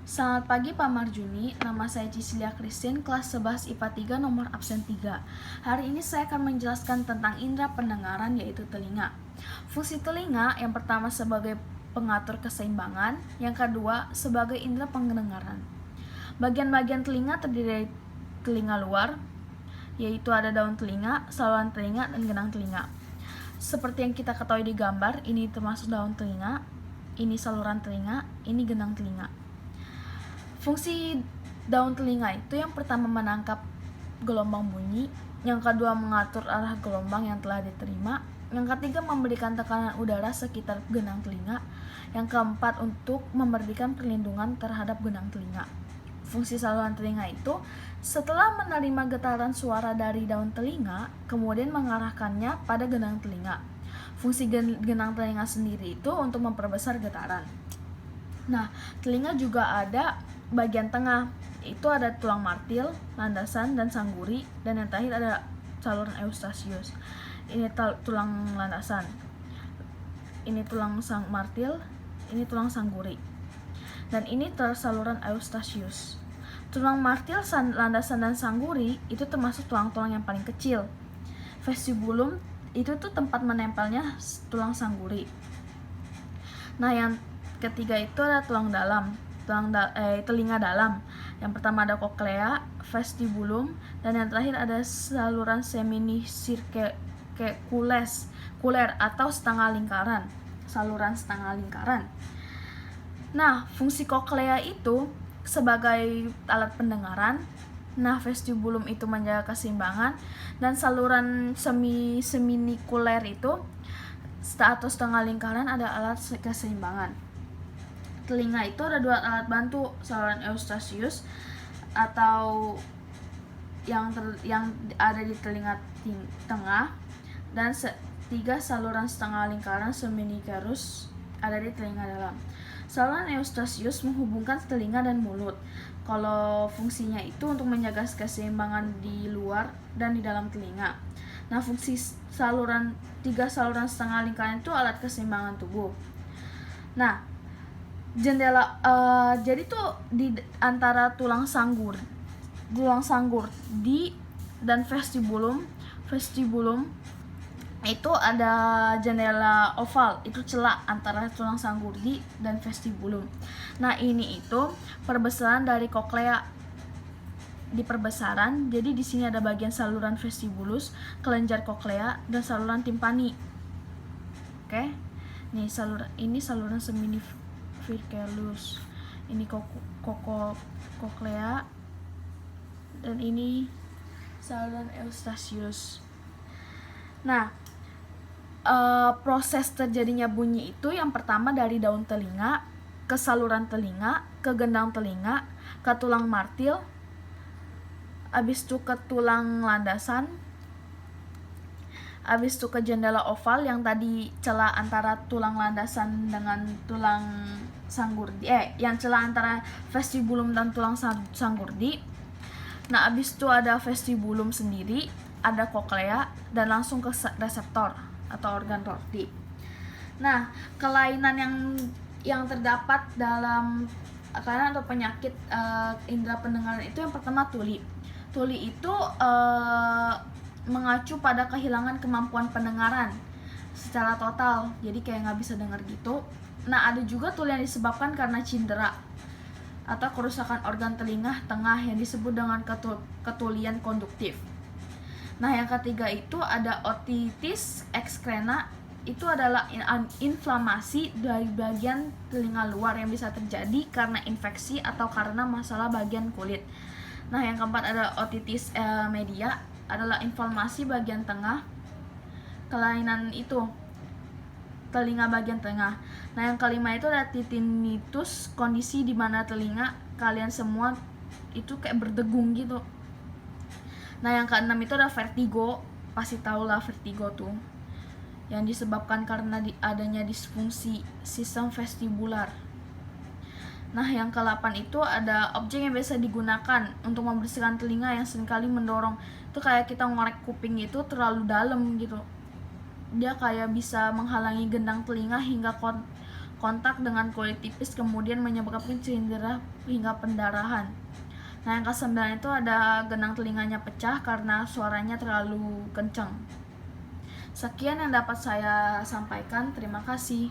Selamat pagi Pak Marjuni, nama saya Cicilia Christine, kelas 11 IPA 3 nomor absen 3. Hari ini saya akan menjelaskan tentang indera pendengaran yaitu telinga. Fungsi telinga yang pertama sebagai pengatur keseimbangan, yang kedua sebagai indera pendengaran. Bagian-bagian telinga terdiri dari telinga luar, yaitu ada daun telinga, saluran telinga, dan genang telinga. Seperti yang kita ketahui di gambar, ini termasuk daun telinga, ini saluran telinga, ini genang telinga. Fungsi daun telinga itu yang pertama menangkap gelombang bunyi, yang kedua mengatur arah gelombang yang telah diterima, yang ketiga memberikan tekanan udara sekitar genang telinga, yang keempat untuk memberikan perlindungan terhadap genang telinga. Fungsi saluran telinga itu setelah menerima getaran suara dari daun telinga, kemudian mengarahkannya pada genang telinga. Fungsi genang telinga sendiri itu untuk memperbesar getaran. Nah, telinga juga ada bagian tengah, itu ada tulang martil, landasan, dan sangguri, dan yang terakhir ada saluran Eustachius. Ini tulang landasan, ini tulang martil, ini tulang sangguri, dan ini saluran Eustachius. Tulang martil, landasan, dan sangguri itu termasuk tulang-tulang yang paling kecil. Vestibulum itu tuh tempat menempelnya tulang sangguri. Nah, yang ketiga itu ada tulang dalam, telinga dalam. Yang pertama ada koklea, vestibulum, dan yang terakhir ada saluran semicirkuler atau setengah lingkaran, saluran setengah lingkaran. Nah, fungsi koklea itu sebagai alat pendengaran. Nah, vestibulum itu menjaga keseimbangan, dan saluran semicirkuler itu atau setengah lingkaran ada alat keseimbangan. Telinga itu ada dua alat bantu, saluran Eustachius atau yang ada di telinga tengah, dan tiga saluran setengah lingkaran seminicerus ada di telinga dalam. Saluran Eustachius menghubungkan telinga dan mulut. Kalau fungsinya itu untuk menjaga keseimbangan di luar dan di dalam telinga. Nah, fungsi tiga saluran setengah lingkaran itu alat keseimbangan tubuh. Nah, jendela jadi tuh di antara tulang sanggur dan vestibulum itu ada jendela oval, itu celah antara tulang sanggurdi dan vestibulum. Nah, ini itu perbesaran dari koklea di perbesaran. Jadi di sini ada bagian saluran vestibulus, kelenjar koklea, dan saluran timpani. Oke. Nih ini saluran seminicerus. Ini koklea, dan ini saluran Eustachius. Nah, proses terjadinya bunyi itu yang pertama dari daun telinga ke saluran telinga, ke gendang telinga, ke tulang martil, habis itu ke tulang landasan, habis itu ke jendela oval yang tadi celah antara tulang landasan dengan tulang sanggurdi, yang celah antara vestibulum dan tulang sanggurdi. Nah, habis itu ada vestibulum sendiri, ada koklea, dan langsung ke reseptor atau organ roti. Nah, kelainan yang terdapat dalam kelainan atau penyakit indera pendengaran itu yang pertama tuli. Tuli itu mengacu pada kehilangan kemampuan pendengaran secara total, jadi kayak nggak bisa dengar gitu. Nah, ada juga tuli yang disebabkan karena cedera atau kerusakan organ telinga tengah yang disebut dengan ketulian konduktif. Nah, yang ketiga itu ada otitis ekskrena, itu adalah inflamasi dari bagian telinga luar yang bisa terjadi karena infeksi atau karena masalah bagian kulit. Nah, yang keempat ada otitis media, adalah inflamasi bagian tengah, kelainan itu telinga bagian tengah. Nah, yang kelima itu ada tinnitus, kondisi di mana telinga kalian semua itu kayak berdegung gitu. Nah, yang keenam itu ada vertigo, pasti tau lah vertigo tuh, yang disebabkan karena adanya disfungsi sistem vestibular. Nah, yang ke-8 itu ada objek yang biasa digunakan untuk membersihkan telinga yang seringkali mendorong. Itu kayak kita ngorek kuping itu terlalu dalam gitu. Dia kayak bisa menghalangi gendang telinga hingga kontak dengan kulit tipis kemudian menyebabkan cedera hingga pendarahan. Nah, yang ke-9 itu ada genang telinganya pecah karena suaranya terlalu kencang. Sekian yang dapat saya sampaikan. Terima kasih.